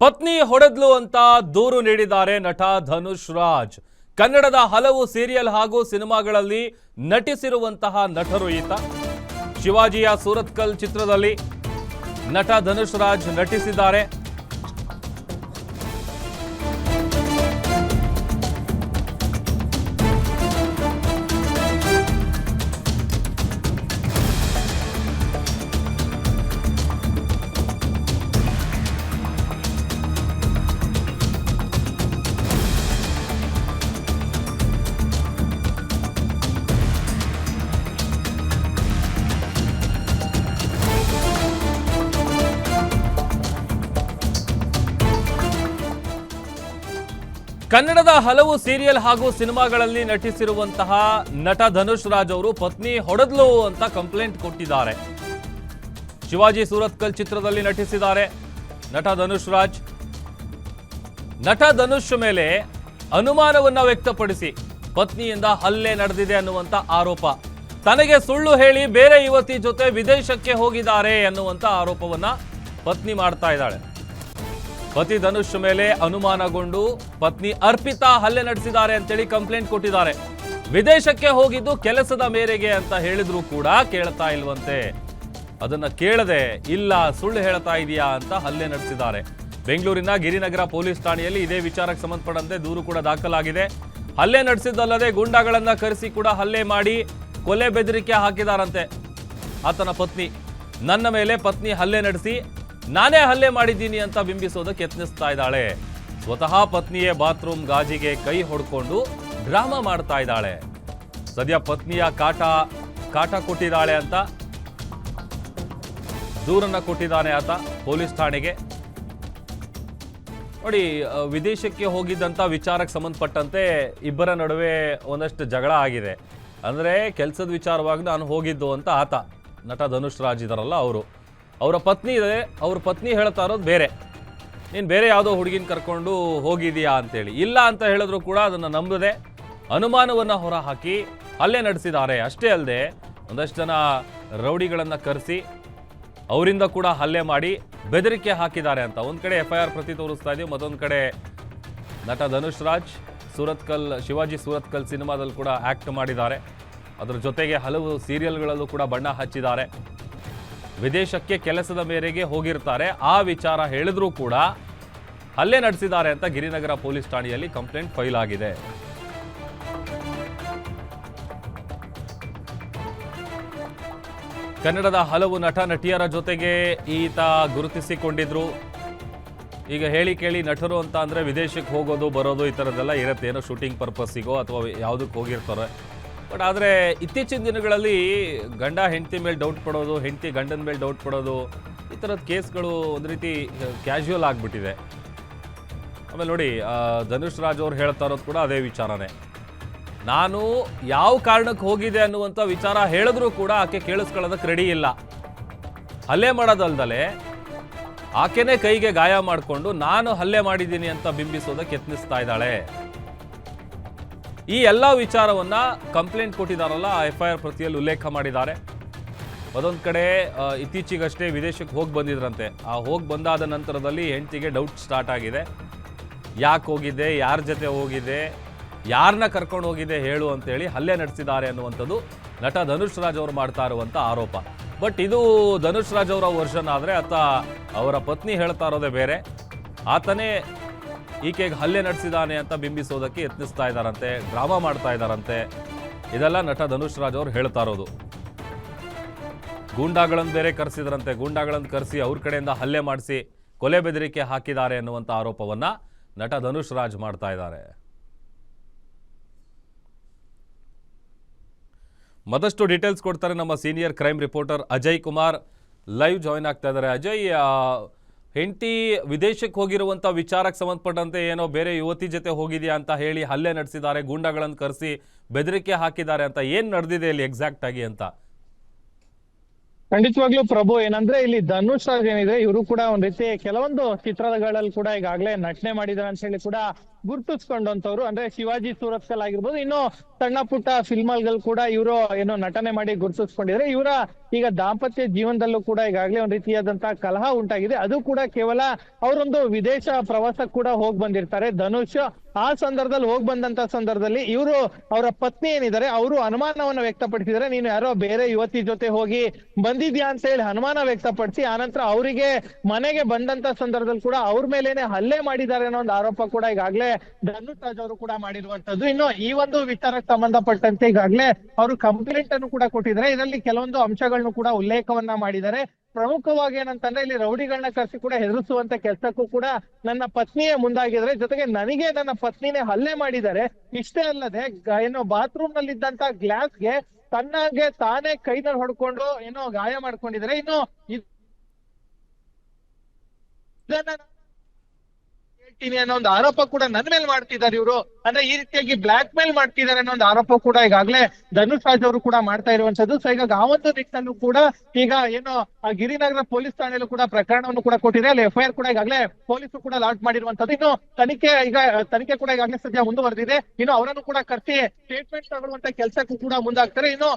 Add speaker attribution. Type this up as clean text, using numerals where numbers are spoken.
Speaker 1: ಪತ್ನಿ ಹೊಡೆದ್ಲು ಅಂತ ದೂರು ನೀಡಿದ್ದಾರೆ ನಟ ಧನುಷ್ ರಾಜ್. ಕನ್ನಡದ ಹಲವು ಸೀರಿಯಲ್ ಹಾಗೂ ಸಿನಿಮಾಗಳಲ್ಲಿ ನಟಿಸಿರುವಂತಹ ನಟರು ಈತ. ಶಿವಾಜಿಯ ಸೂರತ್ಕಲ್ ಚಿತ್ರದಲ್ಲಿ ನಟ ಧನುಷ್ ರಾಜ್ ನಟಿಸಿದ್ದಾರೆ. ಕನ್ನಡದ ಹಲವು ಸೀರಿಯಲ್ ಹಾಗೂ ಸಿನಿಮಾಗಳಲ್ಲಿ ನಟಿಸಿರುವಂತಹ ನಟ ಧನುಷ್ ರಾಜ್ ಅವರು ಪತ್ನಿ ಹೊಡೆದ್ಲು ಅಂತ ಕಂಪ್ಲೇಂಟ್ ಕೊಟ್ಟಿದ್ದಾರೆ. ಶಿವಾಜಿ ಸೂರತ್ಕಲ್ ಚಿತ್ರದಲ್ಲಿ ನಟಿಸಿದ್ದಾರೆ ನಟ ಧನುಷ್ ರಾಜ್. ನಟ ಧನುಷ್ ಮೇಲೆ ಅನುಮಾನವನ್ನ ವ್ಯಕ್ತಪಡಿಸಿ ಪತ್ನಿಯಿಂದ ಹಲ್ಲೆ ನಡೆದಿದೆ ಅನ್ನುವಂತ ಆರೋಪ. ತನಗೆ ಸುಳ್ಳು ಹೇಳಿ ಬೇರೆ ಯುವತಿ ಜೊತೆ ವಿದೇಶಕ್ಕೆ ಹೋಗಿದ್ದಾರೆ ಅನ್ನುವಂತ ಆರೋಪವನ್ನ ಪತ್ನಿ ಮಾಡ್ತಾ ಇದ್ದಾಳೆ. ಪತಿ ಧನುಷ್ ಮೇಲೆ ಅನುಮಾನಗೊಂಡು ಪತ್ನಿ ಅರ್ಪಿತಾ ಹಲ್ಲೆ ನಡೆಸಿದ್ದಾರೆ ಅಂತೇಳಿ ಕಂಪ್ಲೇಂಟ್ ಕೊಟ್ಟಿದ್ದಾರೆ. ವಿದೇಶಕ್ಕೆ ಹೋಗಿದ್ದು ಕೆಲಸದ ಮೇರೆಗೆ ಅಂತ ಹೇಳಿದ್ರು ಕೂಡ ಕೇಳ್ತಾ ಇಲ್ವಂತೆ. ಅದನ್ನ ಕೇಳದೆ ಇಲ್ಲ ಸುಳ್ಳು ಹೇಳ್ತಾ ಇದೆಯಾ ಅಂತ ಹಲ್ಲೆ ನಡೆಸಿದ್ದಾರೆ. ಬೆಂಗಳೂರಿನ ಗಿರಿನಗರ ಪೊಲೀಸ್ ಠಾಣೆಯಲ್ಲಿ ಇದೇ ವಿಚಾರಕ್ಕೆ ಸಂಬಂಧಪಟ್ಟಂತೆ ದೂರು ಕೂಡ ದಾಖಲಾಗಿದೆ. ಹಲ್ಲೆ ನಡೆಸಿದ್ದಲ್ಲದೆ ಗೂಂಡಾಗಳನ್ನ ಕರೆಸಿ ಕೂಡ ಹಲ್ಲೆ ಮಾಡಿ ಕೊಲೆ ಬೆದರಿಕೆ ಹಾಕಿದಾರಂತೆ ಆತನ ಪತ್ನಿ. ನನ್ನ ಮೇಲೆ ಪತ್ನಿ ಹಲ್ಲೆ ನಡೆಸಿ ನಾನೇ ಹಲ್ಲೆ ಮಾಡಿದ್ದೀನಿ ಅಂತ ಬಿಂಬಿಸೋದಕ್ಕೆ ಯತ್ನಿಸ್ತಾ ಇದ್ದಾಳೆ. ಸ್ವತಃ ಪತ್ನಿಯೇ ಬಾತ್ರೂಮ್ ಗಾಜಿಗೆ ಕೈ ಹೊಡ್ಕೊಂಡು ಡ್ರಾಮಾ ಮಾಡ್ತಾ ಇದ್ದಾಳೆ. ಸದ್ಯ ಪತ್ನಿಯ ಕಾಟ ಕೊಟ್ಟಿದ್ದಾಳೆ ಅಂತ ದೂರನ್ನ ಕೊಟ್ಟಿದ್ದಾನೆ ಆತ ಪೊಲೀಸ್ ಠಾಣೆಗೆ. ನೋಡಿ, ವಿದೇಶಕ್ಕೆ ಹೋಗಿದ್ದಂತ ವಿಚಾರಕ್ಕೆ ಸಂಬಂಧಪಟ್ಟಂತೆ ಇಬ್ಬರ ನಡುವೆ ಒಂದಷ್ಟು ಜಗಳ ಆಗಿದೆ. ಅಂದ್ರೆ ಕೆಲಸದ ವಿಚಾರವಾಗಿ ನಾನು ಹೋಗಿದ್ದು ಅಂತ ಆತ ನಟ ಧನುಷ್ ರಾಜ್ ಇದಾರಲ್ಲ ಅವರ ಪತ್ನಿ ಇದೆ. ಅವ್ರ ಪತ್ನಿ ಹೇಳ್ತಾ ಇರೋದು ಬೇರೆ, ನೀನು ಬೇರೆ ಯಾವುದೋ ಹುಡುಗಿನ ಕರ್ಕೊಂಡು ಹೋಗಿದೀಯಾ ಅಂತೇಳಿ. ಇಲ್ಲ ಅಂತ ಹೇಳಿದ್ರು ಕೂಡ ಅದನ್ನು ನಂಬದೆ ಅನುಮಾನವನ್ನು ಹೊರಹಾಕಿ ಹಲ್ಲೆ ನಡೆಸಿದ್ದಾರೆ. ಅಷ್ಟೇ ಅಲ್ಲದೆ ಒಂದಷ್ಟು ಜನ ರೌಡಿಗಳನ್ನು ಕರೆಸಿ ಅವರಿಂದ ಕೂಡ ಹಲ್ಲೆ ಮಾಡಿ ಬೆದರಿಕೆ ಹಾಕಿದ್ದಾರೆ ಅಂತ. ಒಂದು ಕಡೆ FIR ಪ್ರತಿ ತೋರಿಸ್ತಾ ಇದೀವಿ, ಮತ್ತೊಂದು ಕಡೆ ನಟ ಧನುಷ್ ರಾಜ್ ಶಿವಾಜಿ ಸೂರತ್ಕಲ್ ಸಿನಿಮಾದಲ್ಲಿ ಕೂಡ ಆ್ಯಕ್ಟ್ ಮಾಡಿದ್ದಾರೆ. ಅದರ ಜೊತೆಗೆ ಹಲವು ಸೀರಿಯಲ್ಗಳಲ್ಲೂ ಕೂಡ ಬಣ್ಣ ಹಚ್ಚಿದ್ದಾರೆ. ವಿದೇಶಕ್ಕೆ ಕೆಲಸದ ಮೇರೆಗೆ ಹೋಗಿರ್ತಾರೆ. ಆ ವಿಚಾರ ಹೇಳಿದ್ರೂ ಕೂಡ ಹಲ್ಲೆ ನಡೆಸಿದ್ದಾರೆ ಅಂತ ಗಿರಿನಗರ ಪೊಲೀಸ್ ಠಾಣೆಯಲ್ಲಿ ಕಂಪ್ಲೇಂಟ್ ಫೈಲ್ ಆಗಿದೆ. ಕನ್ನಡದ ಹಲವು ನಟ ನಟಿಯರ ಜೊತೆಗೆ ಈತ ಗುರುತಿಸಿಕೊಂಡಿದ್ರು. ಈಗ ಹೇಳಿ ಕೇಳಿ ನಟರು ಅಂತ ಅಂದ್ರೆ ವಿದೇಶಕ್ಕೆ ಹೋಗೋದು ಬರೋದು ಈ ಥರದ್ದೆಲ್ಲ ಇರುತ್ತೆ, ಏನೋ ಶೂಟಿಂಗ್ ಪರ್ಪಸ್ಸಿಗೋ ಅಥವಾ ಯಾವುದಕ್ಕೆ ಹೋಗಿರ್ತಾರೆ. ಬಟ್ ಆದರೆ ಇತ್ತೀಚಿನ ದಿನಗಳಲ್ಲಿ ಗಂಡ ಹೆಂಡತಿ ಮೇಲೆ ಡೌಟ್ ಪಡೋದು, ಹೆಂಡತಿ ಗಂಡನ ಮೇಲೆ ಡೌಟ್ ಪಡೋದು, ಈ ಥರದ ಕೇಸ್ಗಳು ಒಂದು ರೀತಿ ಕ್ಯಾಶುವಲ್ ಆಗಿಬಿಟ್ಟಿದೆ. ಆಮೇಲೆ ನೋಡಿ, ಧನುಷ್ ರಾಜ್ ಅವ್ರು ಹೇಳ್ತಾ ಇರೋದು ಕೂಡ ಅದೇ ವಿಚಾರನೇ. ನಾನು ಯಾವ ಕಾರಣಕ್ಕೆ ಹೋಗಿದೆ ಅನ್ನುವಂಥ ವಿಚಾರ ಹೇಳಿದ್ರೂ ಕೂಡ ಆಕೆ ಕೇಳಿಸ್ಕೊಳ್ಳೋದಕ್ಕೆ ರೆಡಿ ಇಲ್ಲ. ಹಲ್ಲೆ ಮಾಡೋದಲ್ದಲೆ ಆಕೆನೇ ಕೈಗೆ ಗಾಯ ಮಾಡಿಕೊಂಡು ನಾನು ಹಲ್ಲೆ ಮಾಡಿದ್ದೀನಿ ಅಂತ ಬಿಂಬಿಸೋದಕ್ಕೆ ಯತ್ನಿಸ್ತಾ ಇದ್ದಾಳೆ. ಈ ಎಲ್ಲ ವಿಚಾರವನ್ನ ಕಂಪ್ಲೇಂಟ್ ಕೊಟ್ಟಿದ್ದಾರಲ್ಲ FIR ಪ್ರತಿಯಲ್ಲಿ ಉಲ್ಲೇಖ ಮಾಡಿದ್ದಾರೆ. ಅದೊಂದು ಕಡೆ ಇತ್ತೀಚೆಗಷ್ಟೇ ವಿದೇಶಕ್ಕೆ ಹೋಗಿ ಬಂದಿದ್ರಂತೆ. ಆ ಹೋಗಿ ಬಂದಾದ ನಂತರದಲ್ಲಿ ಹೆಂಡತಿಗೆ ಡೌಟ್ ಸ್ಟಾರ್ಟ್ ಆಗಿದೆ. ಯಾಕೆ ಹೋಗಿದ್ದೆ, ಯಾರ ಜೊತೆ ಹೋಗಿದ್ದೆ, ಯಾರನ್ನ ಕರ್ಕೊಂಡು ಹೋಗಿದ್ದೆ ಹೇಳು ಅಂತೇಳಿ ಹಲ್ಲೆ ನಡೆಸಿದ್ದಾರೆ ಅನ್ನುವಂಥದ್ದು ನಟ ಧನುಷ್ ರಾಜ್ ಅವರು ಮಾಡ್ತಾ ಇರುವಂಥ ಆರೋಪ. ಬಟ್ ಇದು ಧನುಷ್ ರಾಜ್ ಅವರ ವರ್ಷನ್ ಆದರೆ ಅವರ ಪತ್ನಿ ಹೇಳ್ತಾ ಇರೋದೇ ಬೇರೆ. ಆತನೇ ಈಕೆಗೆ ಹಲ್ಲೆ ನಡೆಸಿದಾನೆ ಅಂತ ಬಿಂಬಿಸೋದಕ್ಕೆ ಯತ್ನಿಸ್ತಾ ಇದ್ದಾರಂತೆ, ಡ್ರಾಮಾ ಮಾಡ್ತಾ ಇದ್ದಾರಂತೆ. ಇದೆಲ್ಲ ನಟ ಧನುಷ್ ರಾಜ್ ಅವರು ಹೇಳ್ತಾ ಇರೋದು. ಗೂಂಡಾಗಳನ್ನು ಬೇರೆ ಕರೆಸಿದ್ರಂತೆ, ಗೂಂಡಾಗಳನ್ನು ಕರೆಸಿ ಅವ್ರ ಕಡೆಯಿಂದ ಹಲ್ಲೆ ಮಾಡಿಸಿ ಕೊಲೆ ಬೆದರಿಕೆ ಹಾಕಿದ್ದಾರೆ ಅನ್ನುವಂಥ ಆರೋಪವನ್ನ ನಟ ಧನುಷ್ ರಾಜ್ ಮಾಡ್ತಾ ಇದ್ದಾರೆ. ಮತ್ತಷ್ಟು ಡೀಟೇಲ್ಸ್ ಕೊಡ್ತಾರೆ ನಮ್ಮ senior crime reporter Ajay Kumar, live join ಆಗ್ತಾ ಇದ್ದಾರೆ. ಅಜಯ್, ಹೆಂಡತಿ ವಿದೇಶಕ್ಕೆ ಹೋಗಿರುವಂಥ ವಿಚಾರಕ್ಕೆ ಸಂಬಂಧಪಟ್ಟಂತೆ ಏನೋ ಬೇರೆ ಯುವತಿ ಜೊತೆ ಹೋಗಿದೆಯಾ ಅಂತ ಹೇಳಿ ಹಲ್ಲೆ ನಡೆಸಿದ್ದಾರೆ, ಗೂಂಡಾಗಳನ್ನು ಕರೆಸಿ ಬೆದರಿಕೆ ಹಾಕಿದ್ದಾರೆ ಅಂತ. ಏನ್ ನಡೆದಿದೆ ಇಲ್ಲಿ ಎಕ್ಸಾಕ್ಟ್ ಆಗಿ ಅಂತ?
Speaker 2: ಖಂಡಿತವಾಗ್ಲೂ ಪ್ರಭು, ಏನಂದ್ರೆ ಇಲ್ಲಿ ಧನುಷ್ ರಾಜ್ ಏನಿದೆ, ಇವರು ಕೂಡ ಒಂದ್ ರೀತಿ ಕೆಲವೊಂದು ಚಿತ್ರಗಳಲ್ಲಿ ಕೂಡ ಈಗಾಗಲೇ ನಟನೆ ಮಾಡಿದ್ದಾರೆ ಅಂತ ಹೇಳಿ ಕೂಡ ಗುರುತಿಸ್ಕೊಂಡಂತವ್ರು. ಅಂದ್ರೆ ಶಿವಾಜಿ ಸೂರತ್ಕಲ್ ಆಗಿರ್ಬೋದು, ಇನ್ನು ಸಣ್ಣ ಪುಟ್ಟ ಫಿಲ್ಮ್ಗಳು ಕೂಡ ಇವರು ಏನೋ ನಟನೆ ಮಾಡಿ ಗುರುತಿಸ್ಕೊಂಡಿದ್ರೆ. ಇವರ ಈಗ ದಾಂಪತ್ಯ ಜೀವನದಲ್ಲೂ ಕೂಡ ಈಗಾಗಲೇ ಒಂದ್ ರೀತಿಯಾದಂತಹ ಕಲಹ ಉಂಟಾಗಿದೆ. ಅದು ಕೂಡ ಕೇವಲ ಅವರೊಂದು ವಿದೇಶ ಪ್ರವಾಸಕ್ಕೆ ಕೂಡ ಹೋಗ್ ಬಂದಿರ್ತಾರೆ ಧನುಷ್. ಆ ಸಂದರ್ಭದಲ್ಲಿ ಹೋಗ್ ಬಂದಂತ ಸಂದರ್ಭದಲ್ಲಿ ಇವರು ಅವರ ಪತ್ನಿ ಏನಿದ್ದಾರೆ ಅವರು ಅನುಮಾನವನ್ನ ವ್ಯಕ್ತಪಡಿಸಿದರೆ, ನೀನು ಯಾರೋ ಬೇರೆ ಯುವತಿ ಜೊತೆ ಹೋಗಿ ಬಂದಿದ್ಯಾ ಅಂತ ಹೇಳಿ ಅನುಮಾನ ವ್ಯಕ್ತಪಡಿಸಿ ಆನಂತರ ಅವರಿಗೆ ಮನೆಗೆ ಬಂದಂತ ಸಂದರ್ಭದಲ್ಲಿ ಕೂಡ ಅವ್ರ ಮೇಲೇನೆ ಹಲ್ಲೆ ಮಾಡಿದ್ದಾರೆ ಅನ್ನೋ ಒಂದು ಆರೋಪ ಕೂಡ ಈಗಾಗಲೇ ಧನುಷ್ ರಾಜ್ ಅವರು ಕೂಡ ಮಾಡಿರುವಂತದ್ದು. ಇನ್ನು ಈ ಒಂದು ವಿಚಾರಕ್ಕೆ ಸಂಬಂಧಪಟ್ಟಂತೆ ಈಗಾಗಲೇ ಅವರು ಕಂಪ್ಲೇಂಟ್ ಅನ್ನು ಕೂಡ ಕೊಟ್ಟಿದ್ದಾರೆ. ಇದರಲ್ಲಿ ಕೆಲವೊಂದು ಅಂಶಗಳನ್ನು ಕೂಡ ಉಲ್ಲೇಖವನ್ನ ಮಾಡಿದ್ದಾರೆ. ಪ್ರಮುಖವಾಗಿ ಏನಂತಂದ್ರೆ, ಇಲ್ಲಿ ರೌಡಿಗಳನ್ನ ಕರೆಸಿ ಕೂಡ ಹೆದರಿಸುವಂತ ಕೆಲಸಕ್ಕೂ ಕೂಡ ನನ್ನ ಪತ್ನಿಯೇ ಮುಂದಾಗಿದ್ರೆ, ಜೊತೆಗೆ ನನಗೆ ನನ್ನ ಪತ್ನಿನೇ ಹಲ್ಲೆ ಮಾಡಿದ್ದಾರೆ. ಇಷ್ಟೇ ಅಲ್ಲದೆ ಏನು ಬಾತ್ರೂಮ್ ನಲ್ಲಿ ಇದ್ದಂತ ಗ್ಲಾಸ್ಗೆ ತನ್ನಗೆ ತಾನೇ ಕೈನಲ್ಲಿ ಹೊಡ್ಕೊಂಡು ಏನೋ ಗಾಯ ಮಾಡ್ಕೊಂಡಿದ್ದಾರೆ. ಇನ್ನು ಇದನ್ನ ಹೇಳ್ತೀನಿ ಅನ್ನೋ ಒಂದು ಆರೋಪ ಕೂಡ ನನ್ನ ಮೇಲೆ ಮಾಡ್ತಿದ್ದಾರೆ ಇವರು. ಅಂದ್ರೆ ಈ ರೀತಿಯಾಗಿ ಬ್ಲಾಕ್ ಮೇಲ್ ಮಾಡ್ತಿದ್ದಾರೆ ಅನ್ನೋ ಒಂದು ಆರೋಪ ಕೂಡ ಈಗಾಗಲೇ ಧನುಷ್ ರಾಜ್ ಅವರು ಕೂಡ ಮಾಡ್ತಾ ಇರುವಂತದ್ದು. ಸೊ ಈಗ ಆ ಒಂದು ನಿಟ್ಟಿನಲ್ಲೂ ಕೂಡ ಈಗ ಏನು ಗಿರಿನಗರ ಪೊಲೀಸ್ ಠಾಣೆಯಲ್ಲೂ ಕೂಡ ಪ್ರಕರಣವನ್ನು ಕೂಡ ಕೊಟ್ಟಿದೆ. ಅಲ್ಲಿ FIR ಕೂಡ ಈಗಾಗಲೇ ಪೊಲೀಸರು ಕೂಡ ಲಾಂಚ್ ಮಾಡಿರುವಂತದ್ದು. ಇನ್ನು ತನಿಖೆ ಕೂಡ ಈಗಾಗಲೇ ಸದ್ಯ ಮುಂದುವರೆದಿದೆ. ಇನ್ನು ಅವರನ್ನು ಕೂಡ ಕರೆಸಿ ಸ್ಟೇಟ್ಮೆಂಟ್ ತಗೊಳ್ಳುವಂತ ಕೆಲಸಕ್ಕೂ ಕೂಡ ಮುಂದಾಗ್ತಾರೆ. ಇನ್ನು